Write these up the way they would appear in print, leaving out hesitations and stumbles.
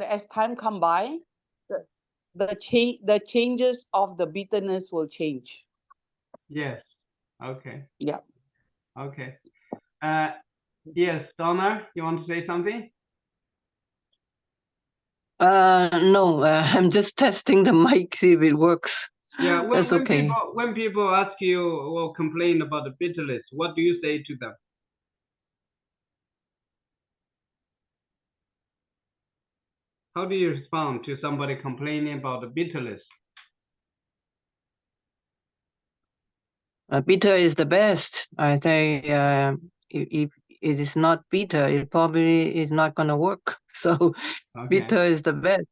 as time come by, the changes of the bitterness will change. Yes. Okay. Yeah. Okay. Yes, Donna, you want to say something? No, I'm just testing the mic, see if it works. Yeah, That's okay. When people ask you or complain about the bitterness, what do you say to them? How do you respond to somebody complaining about the bitterness? Bitter is the best. I say if it is not bitter, it probably is not going to work. So Okay. bitter is the best.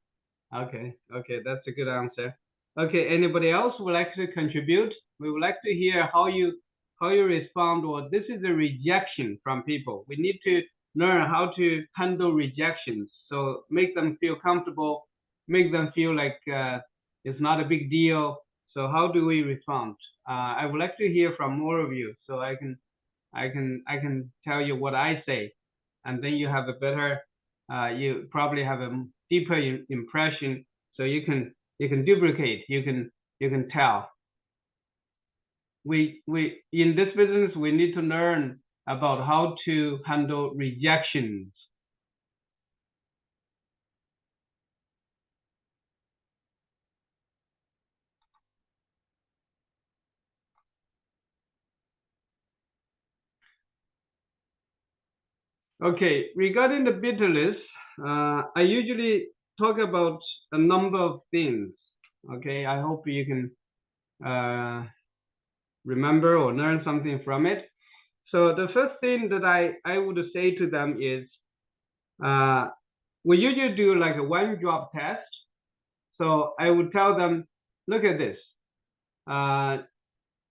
Okay, okay, that's a good answer. Okay, anybody else would like to contribute? We would like to hear how you respond, or this is a rejection from people. We need to learn how to handle rejections. So make them feel comfortable, make them feel like it's not a big deal. So how do we respond? I would like to hear from more of you, so I can tell you what I say, and then you have a better, you probably have a deeper impression, so you can duplicate, you can tell. We in this business we need to learn about how to handle rejections. Okay, regarding the bitterness, I usually talk about a number of things. Okay, I hope you can remember or learn something from it. So the first thing that I would say to them is, we usually do like a one drop test. So I would tell them, look at this.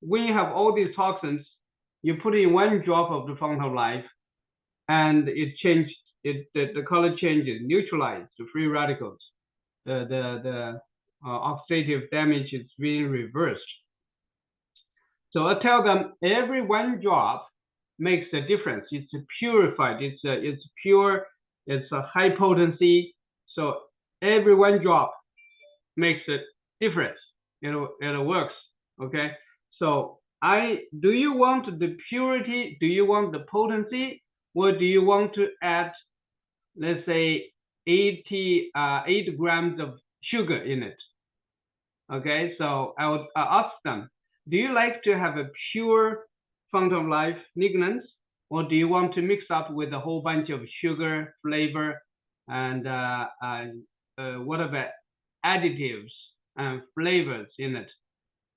When you have all these toxins, you put in one drop of the fountain of life, and it changed. The color changes, neutralized the free radicals. The oxidative damage is being reversed. So I tell them every one drop makes a difference. It's purified. It's pure. It's a high potency. So every one drop makes a difference. It works. Okay. So do you want the purity? Do you want the potency? Or do you want to add, let's say, 8 grams of sugar in it? Okay. So I would ask them, do you like to have a pure fountain of life lignans, or do you want to mix up with a whole bunch of sugar, flavor, and whatever additives and flavors in it?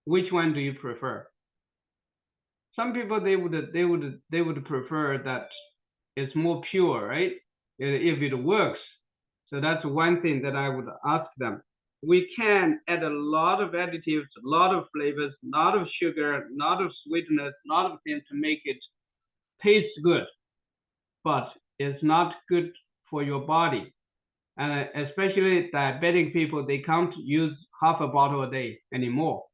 Which one do you prefer? Some people they would prefer that it's more pure, right? If it works. So that's one thing that I would ask them. We can add a lot of additives, a lot of flavors, a lot of sugar, a lot of sweetness, a lot of things to make it taste good, but it's not good for your body. And especially diabetic people, they can't use half a bottle a day anymore,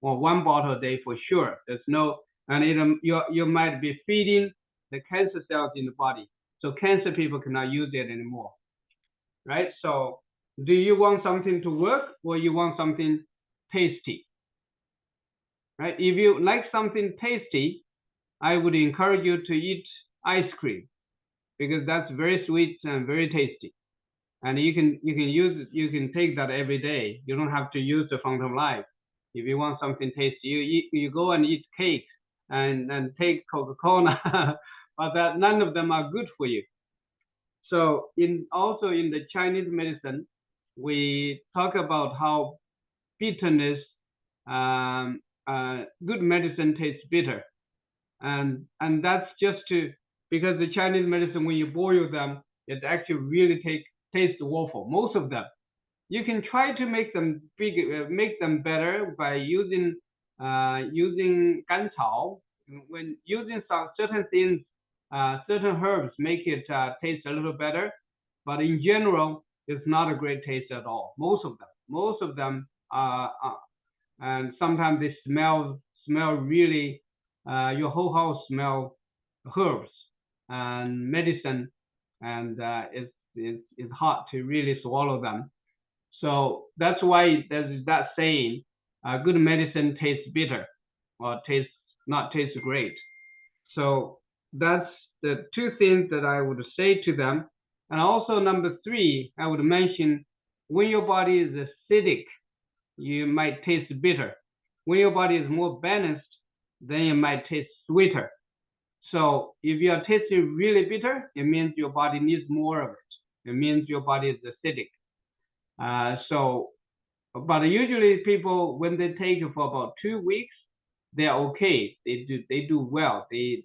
or 1 bottle a day for sure. There's no, and you might be feeding the cancer cells in the body. So cancer people cannot use it anymore, right? So do you want something to work, or you want something tasty, right? If you like something tasty, I would encourage you to eat ice cream, because that's very sweet and very tasty. And you can take that every day. You don't have to use the fountain of life. If you want something tasty, you go and eat cake and take Coca-Cola, but none of them are good for you. So also in the Chinese medicine, we talk about how bitterness, good medicine tastes bitter, and that's just because the Chinese medicine, when you boil them, it actually really tastes awful. Most of them, you can try to make them better by using ganchao. When using some certain things, certain herbs make it taste a little better, but in general, it's not a great taste at all. Most of them, and sometimes they smell really. Your whole house smell herbs and medicine, and it's hard to really swallow them. So that's why there's that saying, good medicine tastes bitter or not tastes great. So that's the two things that I would say to them. And also number three, I would mention when your body is acidic, you might taste bitter. When your body is more balanced, then it might taste sweeter. So if you are tasting really bitter, it means your body needs more of it. It means your body is acidic. But usually people, when they take it for about 2 weeks, they're okay. They do well. They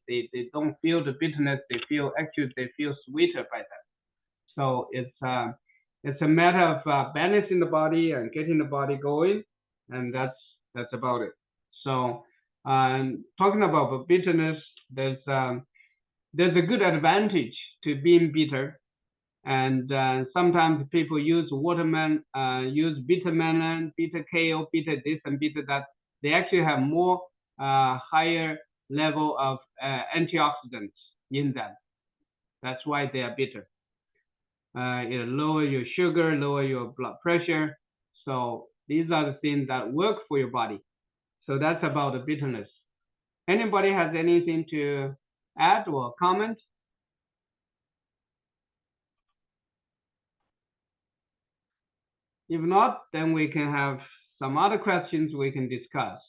don't feel the bitterness. They feel sweeter by that. So it's a matter of balancing the body and getting the body going, and that's about it. So talking about bitterness, there's a good advantage to being bitter. And sometimes people use watermelon, use bitter melon, bitter kale, bitter this and bitter that. They actually have more higher level of antioxidants in them. That's why they are bitter. It lower your sugar, lower your blood pressure. So these are the things that work for your body. So that's about the bitterness. Anybody has anything to add or comment? If not, then we can have some other questions we can discuss.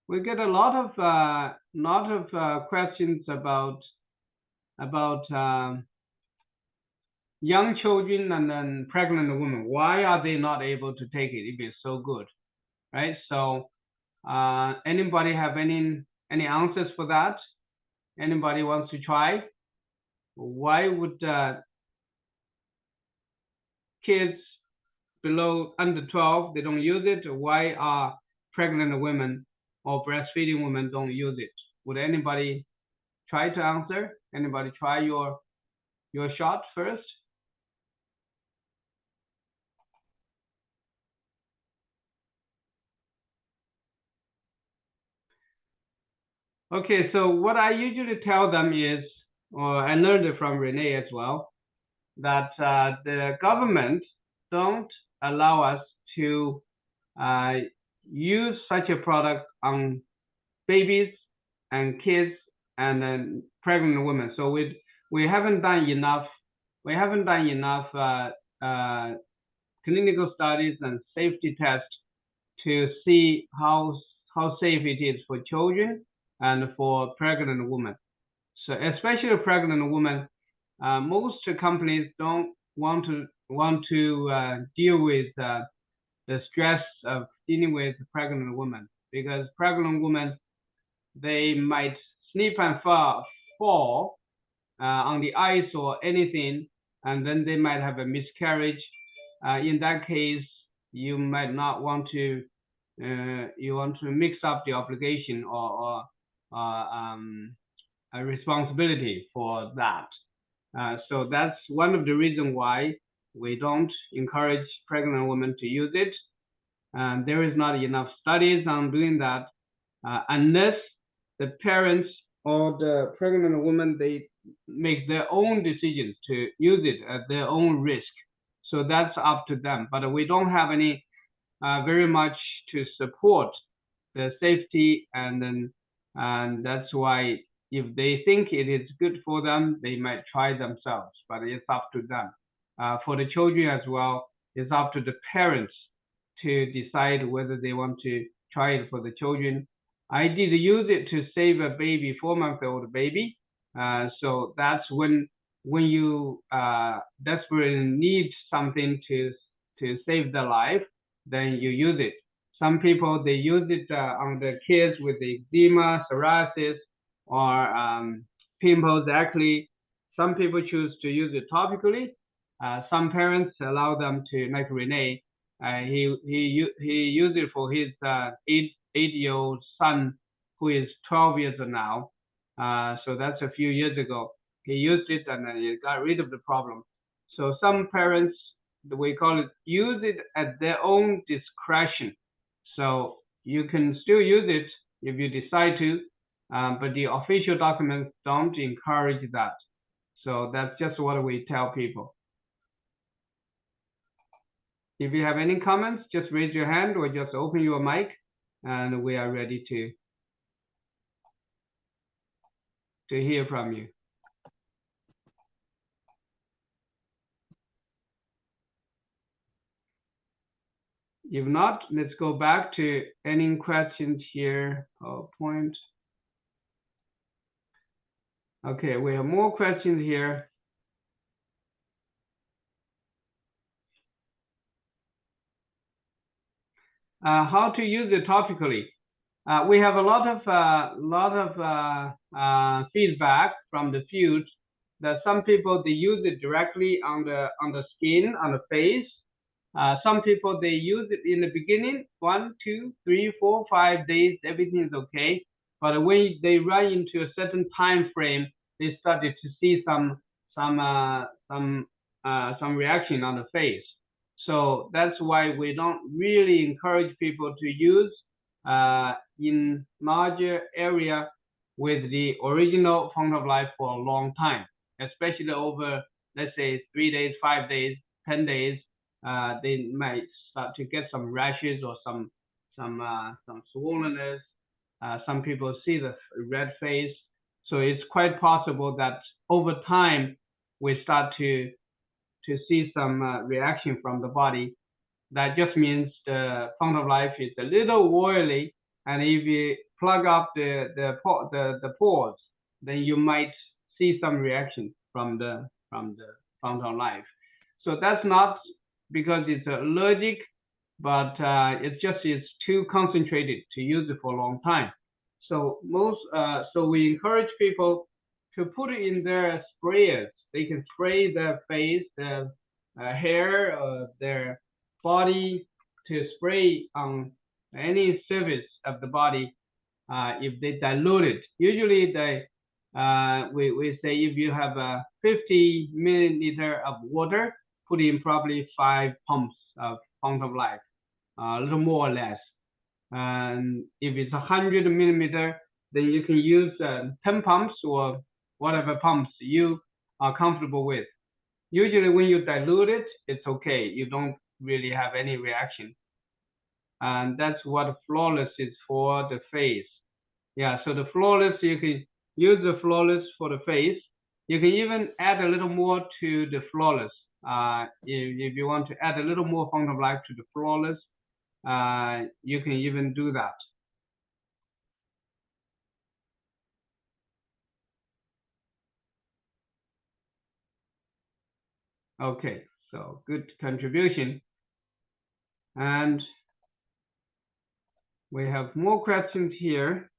We get a lot of questions about young children and then pregnant women. Why are they not able to take it if it's so good, right? So anybody have any answers for that? Anybody wants to try? Why would kids below under 12, they don't use it? Why are pregnant women or breastfeeding women don't use it? Would anybody try to answer? Anybody try your shot first? Okay, so what I usually tell them is, or I learned it from Renee as well, that the government don't allow us to use such a product on babies and kids and then pregnant women. So we haven't done enough. We haven't done enough clinical studies and safety tests to see how safe it is for children and for pregnant women. So especially pregnant women, most companies don't want to deal with the stress of dealing with pregnant women, because pregnant women, they might slip and fall on the ice or anything, and then they might have a miscarriage. In that case, you might not want to you want to mix up the obligation or a responsibility for that. So that's one of the reasons why we don't encourage pregnant women to use it. There is not enough studies on doing that unless the parents or the pregnant woman, they make their own decisions to use it at their own risk. So that's up to them. But we don't have any very much to support the safety, and that's why if they think it is good for them, they might try themselves, but it's up to them. For the children as well, it's up to the parents to decide whether they want to try it for the children. I did use it to save a baby, 4-month-old baby. So that's when you desperately need something to save their life, then you use it. Some people, they use it on the kids with eczema, psoriasis, or pimples, acne. Some people choose to use it topically. Some parents allow them to, like Renee, he used it for his 8-year-old son, who is 12 years old now. So that's a few years ago. He used it and then he got rid of the problem. So some parents, we call it, use it at their own discretion. So you can still use it if you decide to, but the official documents don't encourage that. So that's just what we tell people. If you have any comments, just raise your hand or just open your mic, and we are ready to hear from you. If not, let's go back to any questions here. PowerPoint. Okay, we have more questions here. How to use it topically? We have a lot of feedback from the field that some people, they use it directly on the skin, on the face. Some people, they use it in the beginning, 1, 2, 3, 4, 5 days, everything is okay. But when they run into a certain time frame, they started to see some reaction on the face. So that's why we don't really encourage people to use in larger area with the original Fountain of Life for a long time, especially over, let's say, 3 days, 5 days, 10 days. They might start to get some rashes or some swollenness. Some people see the red face. So it's quite possible that over time we start to see some reaction from the body. That just means the Fountain of Life is a little oily, and if you plug up the pores, then you might see some reaction from the Fountain of Life. So that's not because it's allergic, but it's too concentrated to use it for a long time. So so we encourage people to put it in their sprayers. They can spray their face, their hair, their body, to spray on any surface of the body. If they dilute it, usually we say if you have 50 milliliter of water, put in probably 5 pumps of Fountain of Life, a little more or less. And if it's 100 millimeter, then you can use 10 pumps or whatever pumps you are comfortable with. Usually when you dilute it, it's okay. You don't really have any reaction. And that's what Flawless is for the face. Yeah, so the Flawless, you can use the Flawless for the face. You can even add a little more to the Flawless. If you want to add a little more Fountain of Life to the Flawless, you can even do that. Okay, so good contribution. And we have more questions here.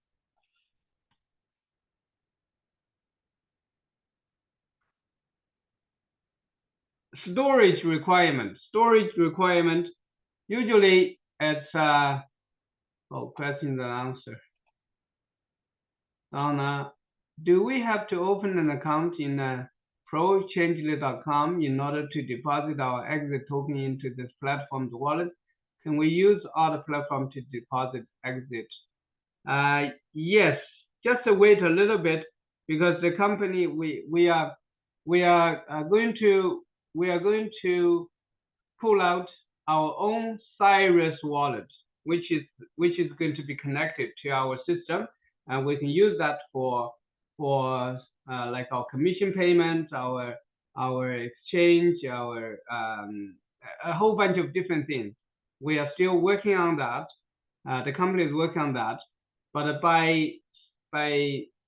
Storage requirement. Usually it's questions and answer. Donna, do we have to open an account in prochangeless.com in order to deposit our exit token into this platform's wallet? Can we use other platform to deposit exit? Yes, just wait a little bit, because the company we are going to pull out our own Cyrus wallet, which is going to be connected to our system, and we can use that for like our commission payments, our exchange, our a whole bunch of different things. We are still working on that. The company is working on that, but by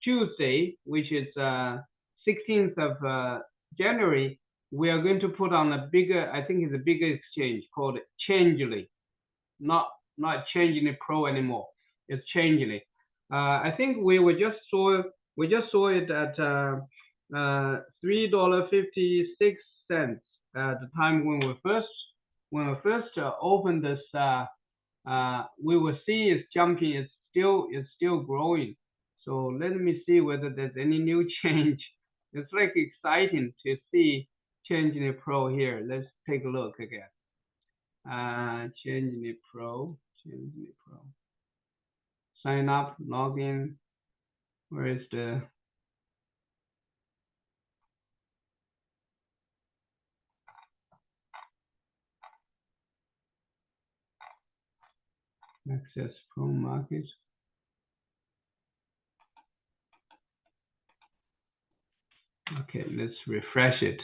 Tuesday, which is 16th of January, we are going to put on a bigger, I think it's a bigger exchange called Changely, not Changely Pro anymore. It's Changely. I think we just saw it at $3.56 at the time when we first opened this. We will see it's jumping. It's still growing. So let me see whether there's any new change. It's like exciting to see Changely Pro here. Let's take a look again. Changely Pro. Sign up, log in. Where is the Access Pro Market? Okay, let's refresh it.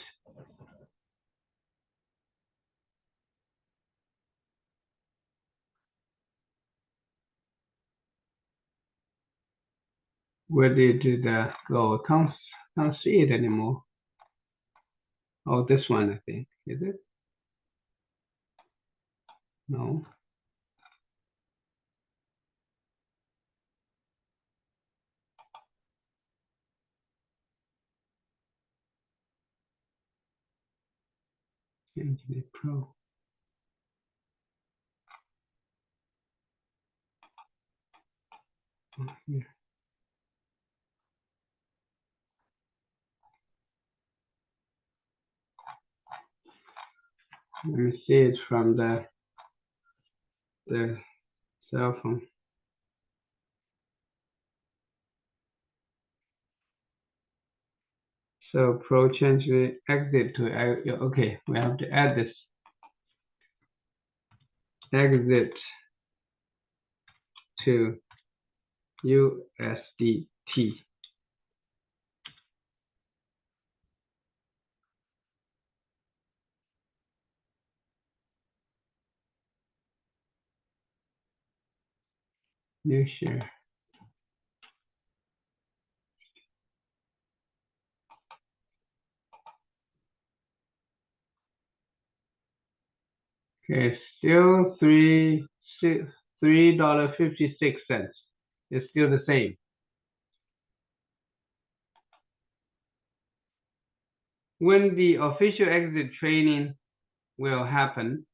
Where did it go? I can't see it anymore. Oh, this one, I think. Is it? No. Change Pro. Oh, here. Let me see it from the cell phone. So Pro change the exit to okay. We have to add this exit to USDT. New share. Okay, still $3.56. It's still the same. When the official exit training will happen,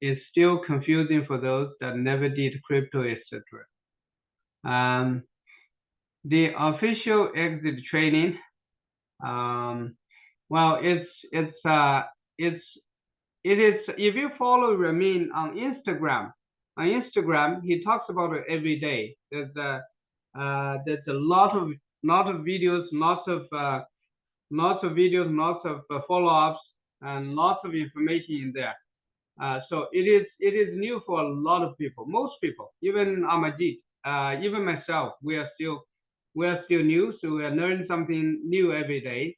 it's still confusing for those that never did crypto, etc. The official exit training, well, it is if you follow Ramin on Instagram, he talks about it every day. There's a lot of videos, lots of follow-ups, and lots of information in there. So it is new for a lot of people, most people, even Amajit, even myself. We are still new, so we are learning something new every day.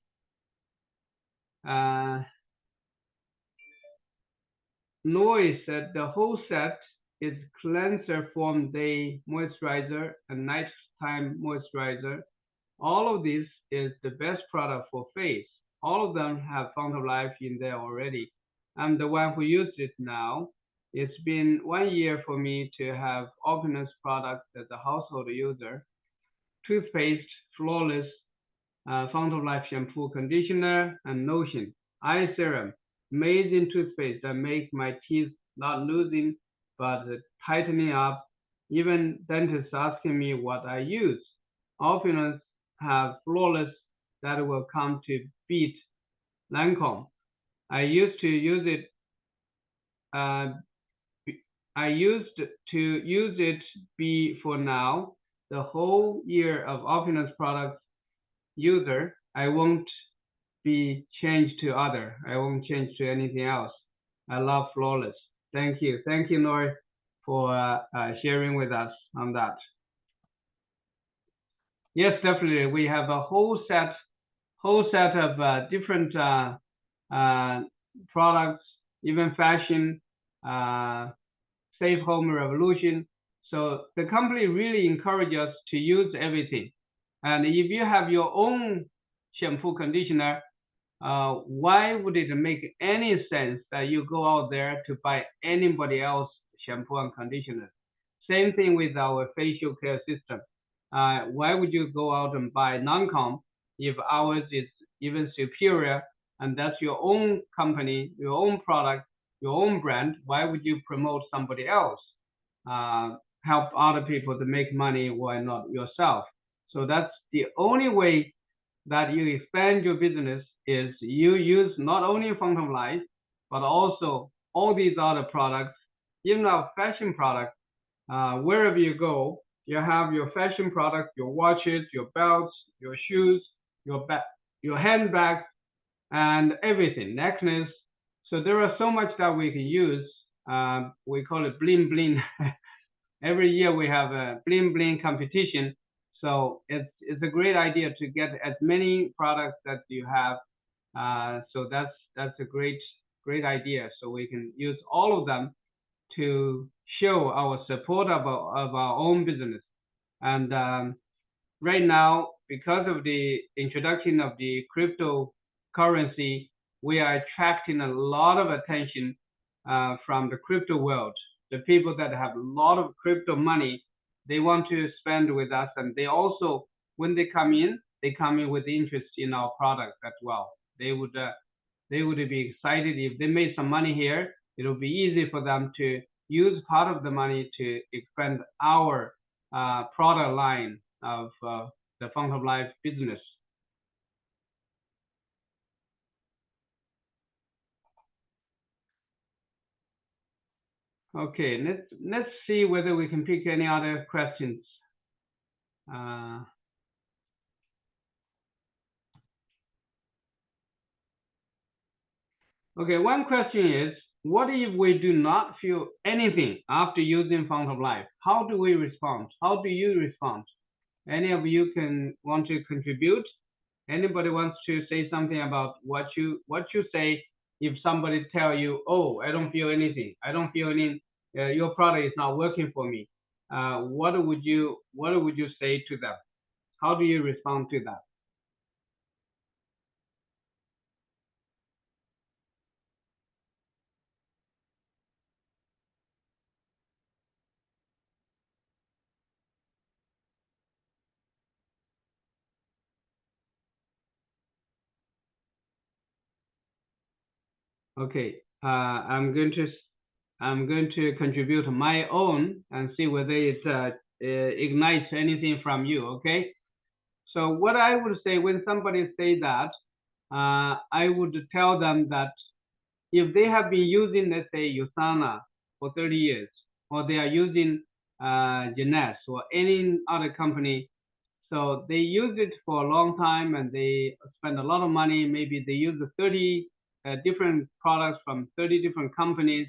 Noise said the whole set is cleanser, foam day moisturizer, and nighttime moisturizer. All of this is the best product for face. All of them have Fount of Life in there already. I'm the one who used it now. It's been 1 year for me to have Opinus products as a household user. Toothpaste, Flawless, Fount of Life shampoo, conditioner, and lotion. Eye serum, amazing toothpaste that makes my teeth not losing but tightening up. Even dentists asking me what I use. Opinus have Flawless that will come to beat Lancome. I used to use it for now. The whole year of Opinus products user, I won't be changed to other. I won't change to anything else. I love Flawless. Thank you, Nori, for sharing with us on that. Yes, definitely. We have a whole set of different products, even fashion, Safe Home Revolution. So the company really encourages us to use everything. And if you have your own shampoo conditioner, why would it make any sense that you go out there to buy anybody else shampoo and conditioner? Same thing with our facial care system. Why would you go out and buy Lancome if ours is even superior, and that's your own company, your own product, your own brand? Why would you promote somebody else? Help other people to make money, why not yourself? So that's the only way that you expand your business, is you use not only Fount of Life, but also all these other products, even our fashion products. Wherever you go, you have your fashion products, your watches, your belts, your shoes, your handbags, and everything, necklace. So there are so much that we can use. We call it bling bling. Every year we have a bling bling competition. So it's a great idea to get as many products that you have. So that's a great idea. So we can use all of them to show our support of our own business. And right now, because of the introduction of the cryptocurrency, we are attracting a lot of attention from the crypto world. The people that have a lot of crypto money, they want to spend with us, and they also, when they come in with interest in our products as well. They would be excited if they made some money here. It'll be easy for them to use part of the money to expand our product line of the Fount of Life business. Okay, let's see whether we can pick any other questions. Okay, one question is, what if we do not feel anything after using Fount of Life? How do we respond? How do you respond? Any of you can want to contribute? Anybody wants to say something about what you say if somebody tell you, oh, I don't feel anything, I don't feel any, your product is not working for me. What would you say to them? How do you respond to that? Okay, I'm going to contribute my own and see whether it ignites anything from you. Okay, so what I would say when somebody say that, I would tell them that if they have been using, let's say, USANA for 30 years, or they are using Genesis or any other company, so they use it for a long time and they spend a lot of money. Maybe they use the 30 different products from 30 different companies.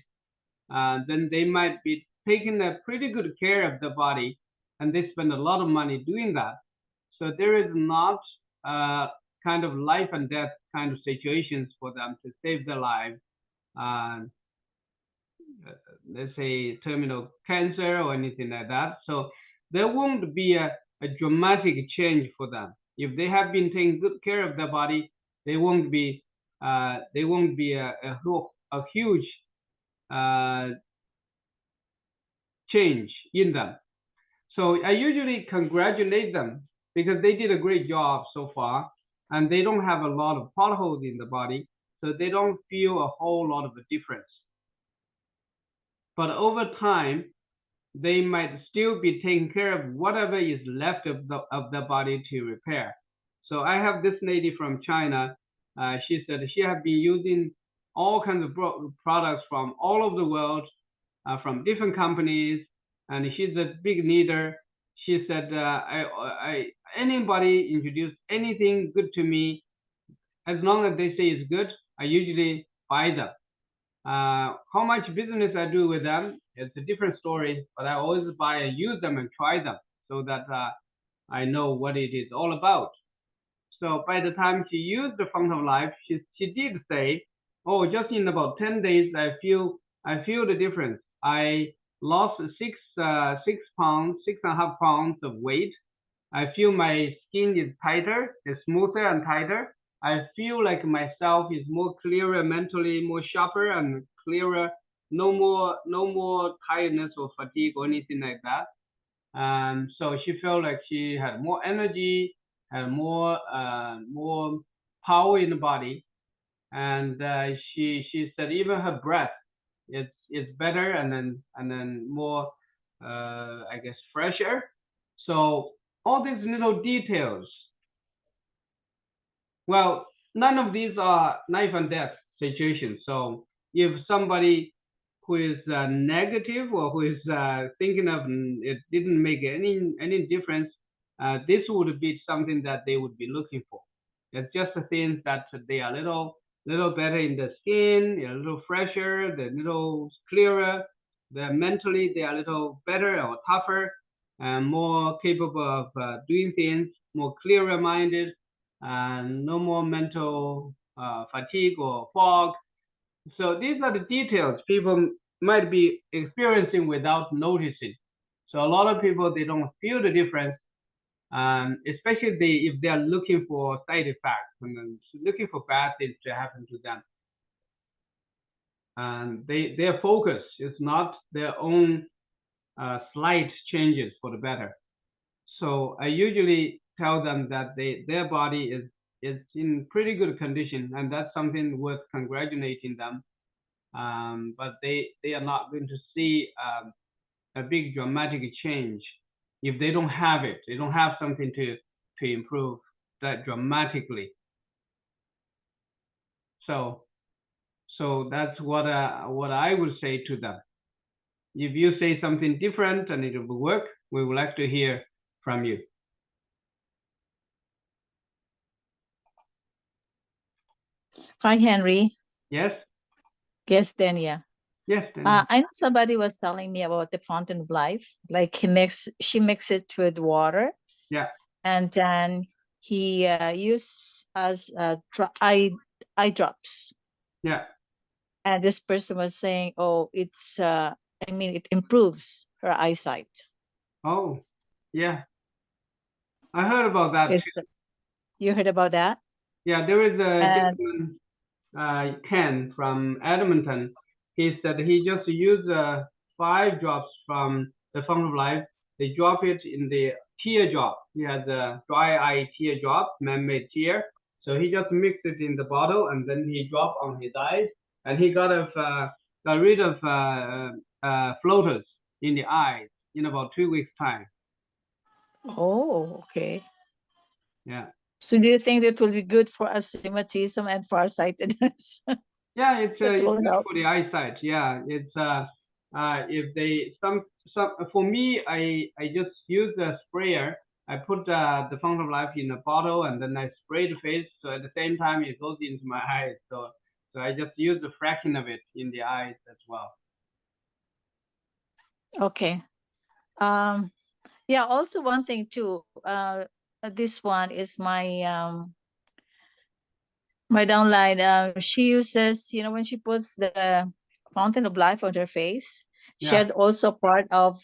Then they might be taking a pretty good care of the body, and they spend a lot of money doing that. So there is not kind of life and death kind of situations for them to save their life. Let's say terminal cancer or anything like that. So there won't be a dramatic change for them. If they have been taking good care of their body, they won't be a huge change in them. So I usually congratulate them because they did a great job so far, and they don't have a lot of potholes in the body, so they don't feel a whole lot of a difference. But over time, they might still be taking care of whatever is left of the body to repair. So I have this lady from China. She said she has been using all kinds of products from all over the world, from different companies, and she's a big leader. She said, anybody introduce anything good to me, as long as they say it's good, I usually buy them. How much business I do with them, it's a different story, but I always buy and use them and try them so that I know what it is all about. So by the time she used the Fount of Life, she did say, oh, just in about 10 days, I feel the difference. I lost 6.5 pounds of weight. I feel my skin is tighter, it's smoother and tighter. I feel like myself is more clearer mentally, more sharper and clearer. No more tiredness or fatigue or anything like that. So she felt like she had more energy, had more power in the body, and she said even her breath it's better and then more I guess fresher. So all these little details. Well, none of these are life and death situations. So if somebody who is negative or who is thinking of it didn't make any difference, this would be something that they would be looking for. It's just the things that they are little better in the skin, a little fresher, they're a little clearer, they're mentally they are a little better or tougher, and more capable of doing things, more clearer minded, and no more mental fatigue or fog. So these are the details people might be experiencing without noticing. So a lot of people, they don't feel the difference, especially if they are looking for side effects and looking for bad things to happen to them. And their focus is not their own slight changes for the better. So I usually tell them that their body is in pretty good condition, and that's something worth congratulating them. But they are not going to see a big dramatic change if they don't have it. They don't have something to improve that dramatically. So that's what I would say to them. If you say something different and it will work, we would like to hear from you. Hi, Henry. Yes. Yes, Dania. Yes. Then. I know somebody was telling me about the fountain of life. Like she mixed it with water. Yeah. And then he used as eye drops. Yeah. And this person was saying, "Oh, it's I mean, it improves her eyesight." Oh, yeah. I heard about that. You heard about that? Yeah, there is a gentleman, Ken from Edmonton. He said he just used 5 drops from the Fountain of Life. They drop it in the tear drop. He has a dry eye tear drop, man-made tear. So he just mixed it in the bottle and then he dropped on his eyes, and he got rid of floaters in the eyes in about 2 weeks' time. Oh, okay. Yeah. So do you think that will be good for astigmatism and farsightedness? Yeah, it's good will help. for the eyesight. Yeah, it's if they some for me, I just use the sprayer. I put the Fountain of Life in a bottle and then I spray the face. So at the same time, it goes into my eyes. So I just use the fraction of it in the eyes as well. Okay. Yeah. Also, one thing too. This one is my my downline. She uses, when she puts the Fountain of Life on her face, she Yeah. had also part of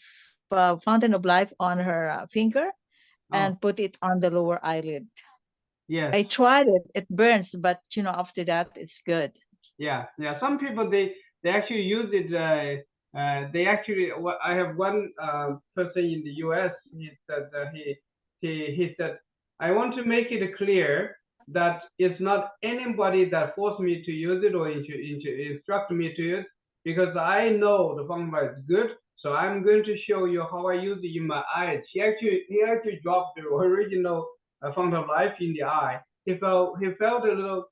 Fountain of Life on her finger and put it on the lower eyelid. Yes. I tried it. It burns, but after that, it's good. Yeah. Some people they actually use it. They actually. I have one person in the U.S. He said he said, I want to make it clear that it's not anybody that forced me to use it or instruct me to use, because I know the Fountain is good. So I'm going to show you how I use it in my eyes. He actually dropped the original Fountain of Life in the eye. He felt a little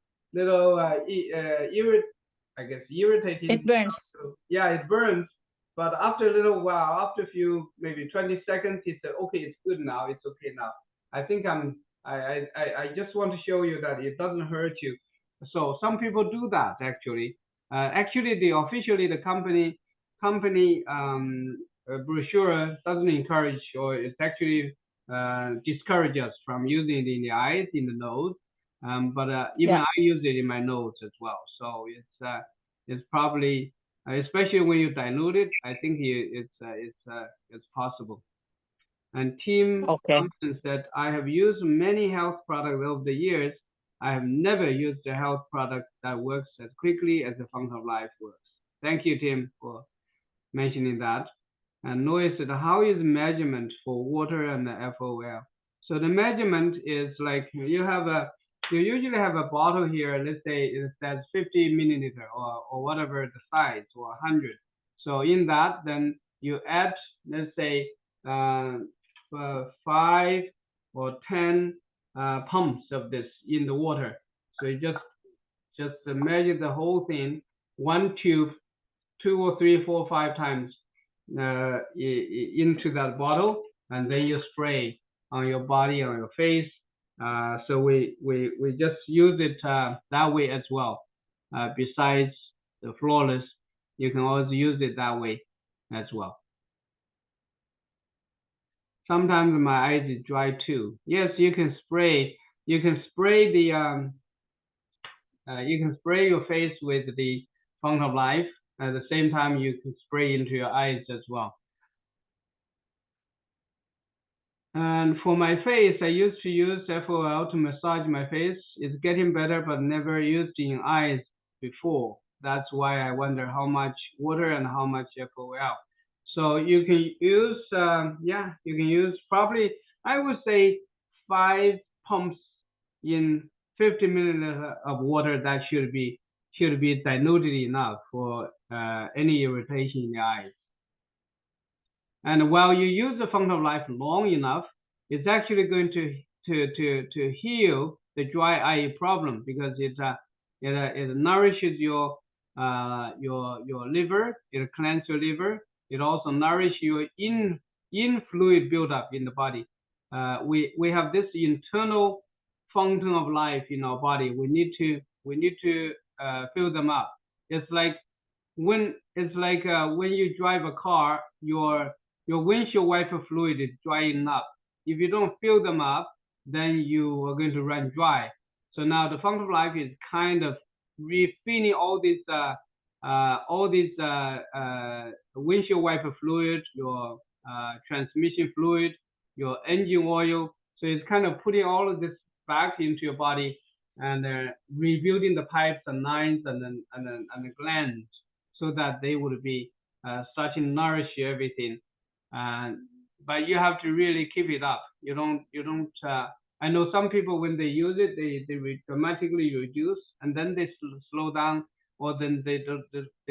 irritating. It burns. Yeah, it burns. But after a little while, after a few, maybe 20 seconds, he said, okay, it's good now. It's okay now. I think I just want to show you that it doesn't hurt you. So some people do that actually. Actually, the company brochure doesn't encourage, or it actually discourages us from using it in the eyes, in the nose. But even I use it in my nose as well. So it's probably, especially when you dilute it, I think it's possible. And Tim Thompson said, I have used many health products over the years. I have never used a health product that works as quickly as the Fountain of Life works. Thank you, Tim, for mentioning that. And Noe said, how is measurement for water and the FOL? So the measurement is like you usually have a bottle here. Let's say it says 50 milliliter or whatever the size, or 100. So in that, then you add, let's say 5 or 10 pumps of this in the water. So you just measure the whole thing, 1 tube 2 or 3, 4, 5 times into that bottle, and then you spray on your body, on your face. So we just use it that way as well. Besides the Flawless, you can also use it that way as well. Sometimes my eyes is dry too. Yes, you can spray. You can spray the you can spray your face with the Fountain of Life. At the same time, you can spray into your eyes as well. And for my face, I used to use FOL to massage my face. It's getting better, but never used in eyes before. That's why I wonder how much water and how much FOL. So you can use, yeah, you can use probably, I would say 5 pumps in 50 milliliters of water. That should be diluted enough for any irritation in the eyes. And while you use the Fountain of Life long enough, it's actually going to heal the dry eye problem, because it nourishes your liver, it cleanses your liver. It also nourishes your in fluid buildup in the body. We have this internal fountain of life in our body. We need to fill them up. It's like when you drive a car, your windshield wiper fluid is drying up. If you don't fill them up, then you are going to run dry. So now the Fountain of Life is kind of refilling all these windshield wiper fluid, your transmission fluid, your engine oil. So it's kind of putting all of this back into your body and rebuilding the pipes and lines and the glands, so that they would be starting to nourish everything. But you have to really keep it up. You don't. I know some people, when they use it, they dramatically reduce, and then they slow down, or then they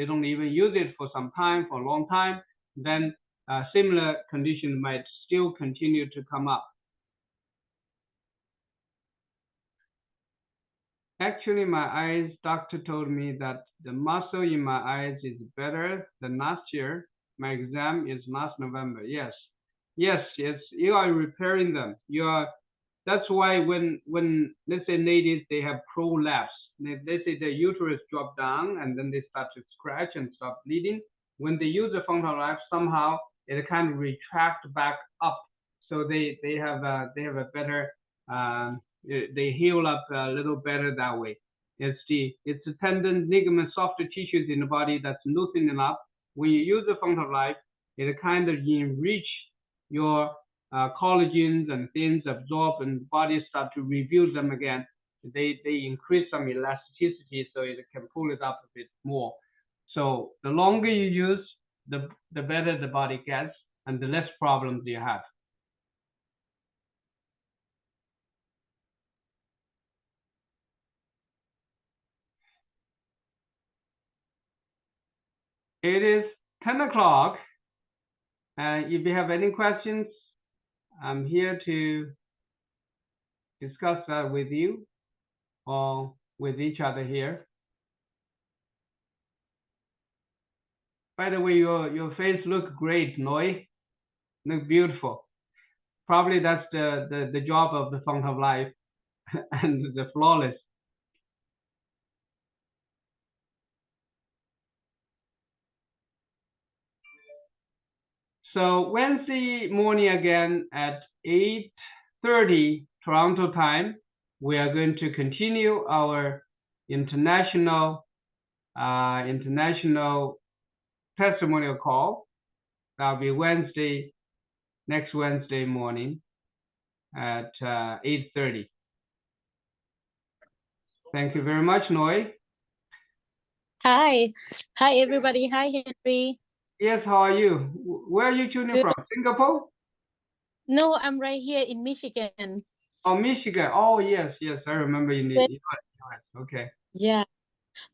don't even use it for some time, for a long time. Then similar condition might still continue to come up. Actually, my eyes, doctor told me that the muscle in my eyes is better than last year. My exam is last November. Yes, you are repairing them. That's why when let's say ladies, they have prolapse. They say the uterus drop down and then they start to scratch and stop bleeding. When they use the Fountain of Life, somehow it kind of retract back up. So they have a better, they heal up a little better that way. It's the tendon, ligament, soft tissues in the body that's loosening up. When you use the Fountain of Life, it kind of enrich your collagens and things absorb, and body start to rebuild them again. They increase some elasticity, so it can pull it up a bit more. So the longer you use, the better the body gets, and the less problems you have. It is 10 o'clock. If you have any questions, I'm here to discuss that with you or with each other here. By the way, your face looks great, Noi. Look beautiful. Probably that's the job of the Fountain of Life and the Flawless. So Wednesday morning again at 8:30 Toronto time, we are going to continue our international testimonial call. That'll be next Wednesday morning at 8:30. Thank you very much, Noi. Hi everybody. Hi, Henry. Yes, how are you? Where are you tuning from? Singapore? No, I'm right here in Michigan. Oh, Michigan. Oh, yes, I remember in the US. Okay. Yeah.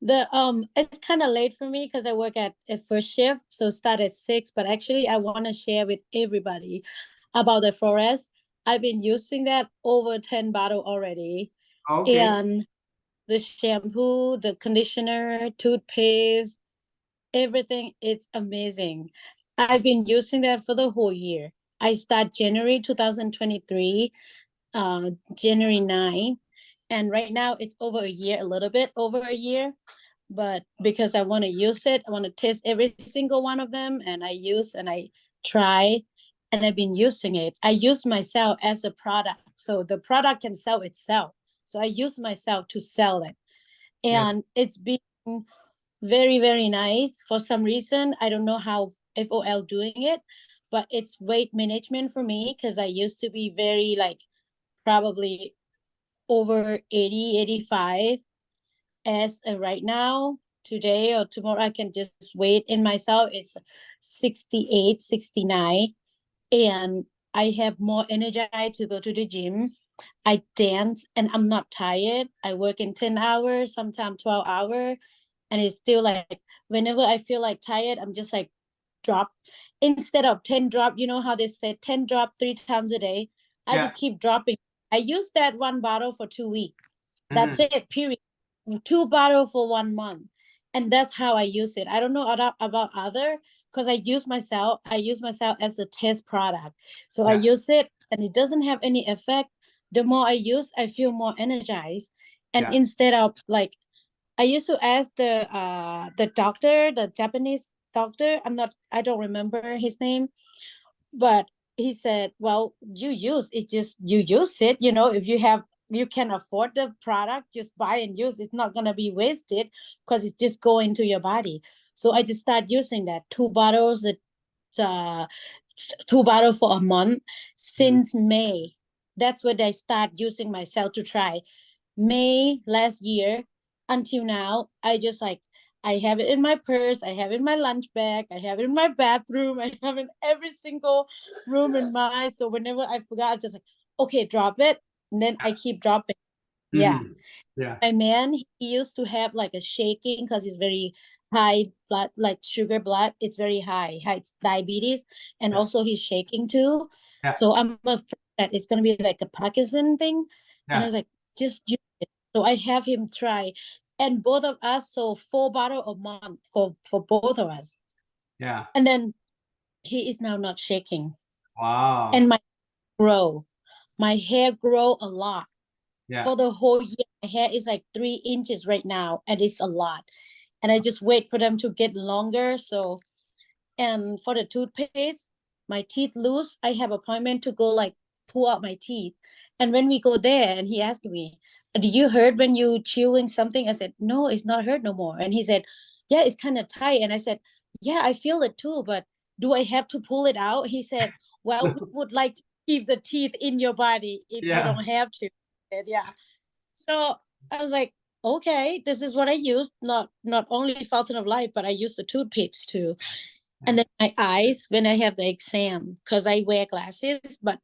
It's kind of late for me because I work at a first shift, so start at 6. But actually, I want to share with everybody about the Flawless. I've been using that over 10 bottles already. Okay. And the shampoo, the conditioner, toothpaste, everything is amazing. I've been using that for the whole year. I start January 2023, January 9, and right now it's over a year, a little bit over a year. But because I want to use it, I want to test every single one of them, and I use and I try, and I've been using it. I use myself as a product, so the product can sell itself. So I use myself to sell it, Yes. and it's been very, very nice. For some reason, I don't know how FOL doing it, but it's weight management for me, because I used to be very like probably over 80, 85. As right now, today or tomorrow, I can just wait in myself. It's 68, 69. And I have more energy to go to the gym. I dance and I'm not tired. I work in 10 hours, sometimes 12 hours. And it's still like, whenever I feel like tired, I'm just like drop. Instead of 10 drop, you know how they say 10 drop 3 times a day? I Yeah. just keep dropping. I use that one bottle for 2 weeks. That's Mhm. it, period. 2 bottle for 1 month. And that's how I use it. I don't know about other, because I use myself as a test product. So I Yeah. use it and it doesn't have any effect. The more I use, I feel more energized. And Yeah. instead of like, I used to ask the doctor, the Japanese doctor, I don't remember his name, but he said, well, you use it, if you can afford the product, just buy and use. It's not going to be wasted, because it's just go into your body. So I just start using that 2 bottles, uh 2 bottles for a month since May. That's when I start using myself to try. May last year until now, I just like, I have it in my purse, I have it in my lunch bag, I have it in my bathroom, I have it in every single room in my. So whenever I forgot, I just like, okay, drop it, and then I keep dropping. Yeah. Mhm. Yeah. My man, he used to have like a shaking because he's very high blood, like sugar blood. It's very high diabetes, and Yeah. also he's shaking too. Yeah. So I'm afraid that it's gonna be like a Parkinson thing. And I Yeah. was like, just use it. So I have him try, and both of us, so 4 bottle a month for both of us. Yeah. And then he is now not shaking, Wow. and my hair grow a lot. Yeah. For the whole year, my hair is like 3 inches right now, and it's a lot. And I just wait for them to get longer. So, and for the toothpaste, my teeth loose. I have appointment to go like pull out my teeth. And when we go there, and he asked me, "Did you hurt when you chewing something?" I said, "No, it's not hurt no more." And he said, "Yeah, it's kind of tight." And I said, "Yeah, I feel it too, but do I have to pull it out?" He said, "Well, we would like to keep the teeth in your body if you Yeah. don't have to." I said, yeah. So I was like, okay, this is what I used. Not only Fountain of Life, but I use the toothpaste too. And then my eyes when I have the exam, because I wear glasses, but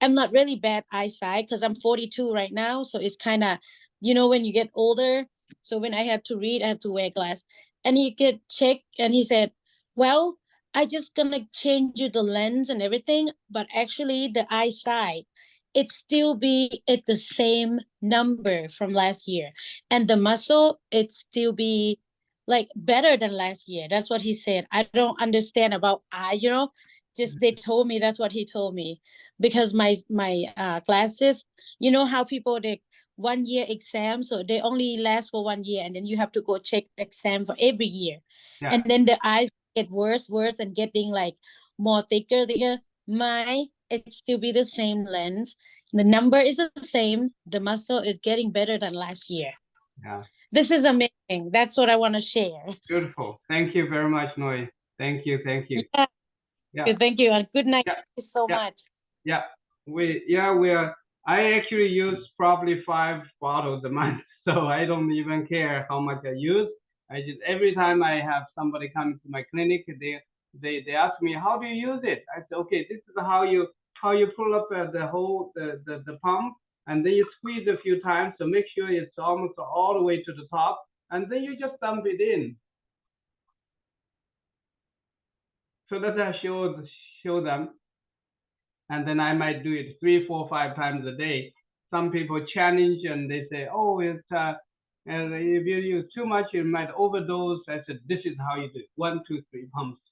I'm not really bad eyesight because I'm 42 right now. So it's kind of, when you get older. So when I have to read, I have to wear glass. And he get checked and he said, well, I just gonna change you the lens and everything, but actually the eyesight, it still be at the same number from last year. And the muscle, it still be like better than last year. That's what he said. I don't understand about eye, just they told me, that's what he told me. Because my classes, you know how people, they 1 year exam, so they only last for 1 year, and then you have to go check exam for every year. Yeah. And then the eyes get worse and getting like more thicker. It still be the same lens, the number is the same, the muscle is getting better than last year. Yeah. This is amazing. That's what I want to share. Beautiful. Thank you very much, Noi. Thank you. Thank you. Yeah. Yeah. Thank you, and good night. Yeah. Thank you so Yeah. much. Yeah. We are. I actually use probably 5 bottles a month, so I don't even care how much I use. I just, every time I have somebody come to my clinic, they ask me, how do you use it? I say, okay, this is how you pull up the pump, and then you squeeze a few times to make sure it's almost all the way to the top, and then you just dump it in. So that I show them, and then I might do it 3, 4, 5 times a day. Some people challenge and they say, oh, And if you use too much, you might overdose. I said, this is how you do it. 1, 2, 3 pumps.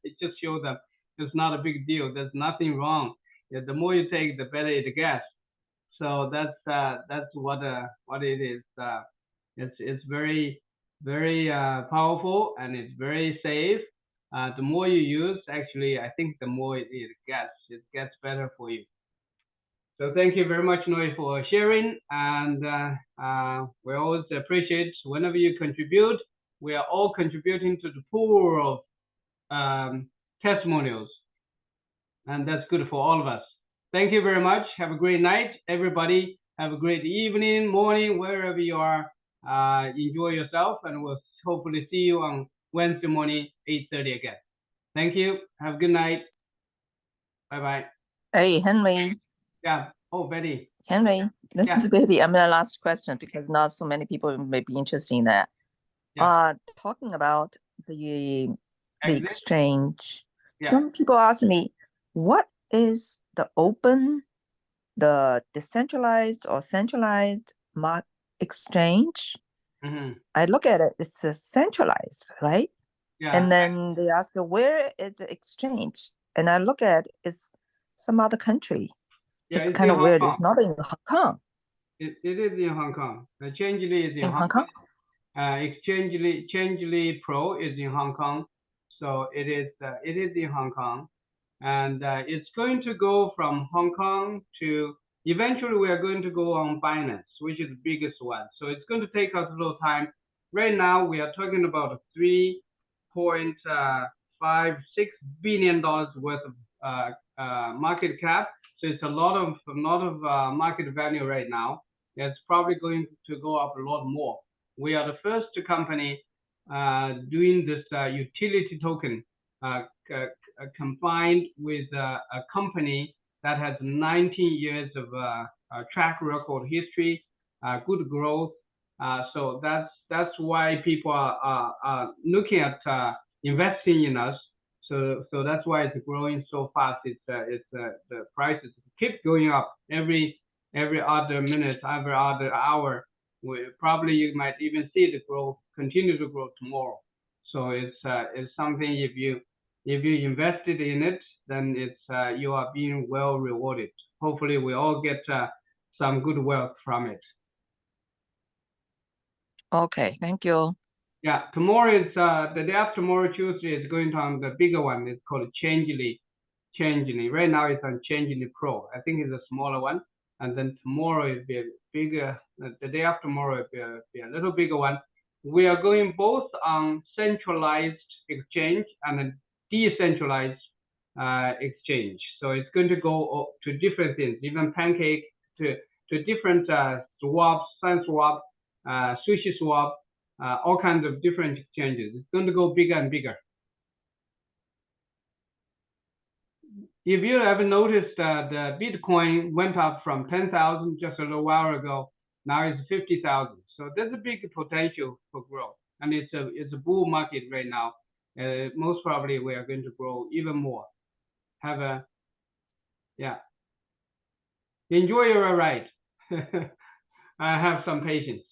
It just shows them it's not a big deal. There's nothing wrong. Yeah, the more you take, the better it gets. So that's what it is. It's very powerful, and it's very safe. The more you use, actually, I think the more it gets better for you. So thank you very much, Noi, for sharing, and we always appreciate whenever you contribute. We are all contributing to the pool of testimonials, and that's good for all of us. Thank you very much. Have a great night, everybody. Have a great evening, morning, wherever you are. Enjoy yourself, and we'll hopefully see you on Wednesday morning, 8:30 again. Thank you. Have a good night. Bye-bye. Hey, Henry, Yeah. Oh, Betty. this Yeah. is Betty. I'm gonna last question because not so many people may be interested in that. Yeah. Talking about the Exit? exchange. Yeah. Some people ask me, what is the open, the decentralized or centralized exchange? Mm-hmm. I look at it, it's a centralized, right? Yeah. And then they ask, where is the exchange? And I look at it's some other country. Yeah, It's in kind of Hong weird. Kong. It's not in Hong Kong. It is in Hong Kong. The Changely is in In Hong Hong Kong? Changely Pro is in Hong Kong. So it is in Hong Kong, and it's going to go from Hong Kong to eventually we are going to go on Binance, which is the biggest one. So it's going to take us a little time. Right now we are talking about $3.56 billion worth of market cap. So it's a lot of market value right now. It's probably going to go up a lot more. We are the first company doing this utility token combined with a company that has 19 years of track record history, good growth. So that's why people are looking at investing in us. So that's why it's growing so fast. The prices keep going up every other minute, every other hour. Probably you might even see the growth continue to grow tomorrow. So it's something if you invested in it, then it's you are being well rewarded. Hopefully we all get some good wealth from it. Okay, thank you. Yeah, tomorrow is the day after tomorrow, Tuesday, is going on the bigger one. It's called Changely. Right now it's on Changely Pro. I think it's a smaller one. And then tomorrow it'll be a bigger, the day after tomorrow it'll be a little bigger one. We are going both on centralized exchange and a decentralized exchange. So it's going to go to different things, even Pancake, to different swaps, SunSwap, SushiSwap, all kinds of different exchanges. It's going to go bigger and bigger. If you ever noticed the Bitcoin went up from 10,000 just a little while ago, now it's 50,000. So there's a big potential for growth, and it's a bull market right now. Most probably we are going to grow even more. Enjoy your ride. Have some patience.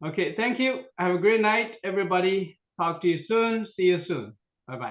Okay, thank you. Have a great night, everybody. Talk to you soon. See you soon. Bye-bye.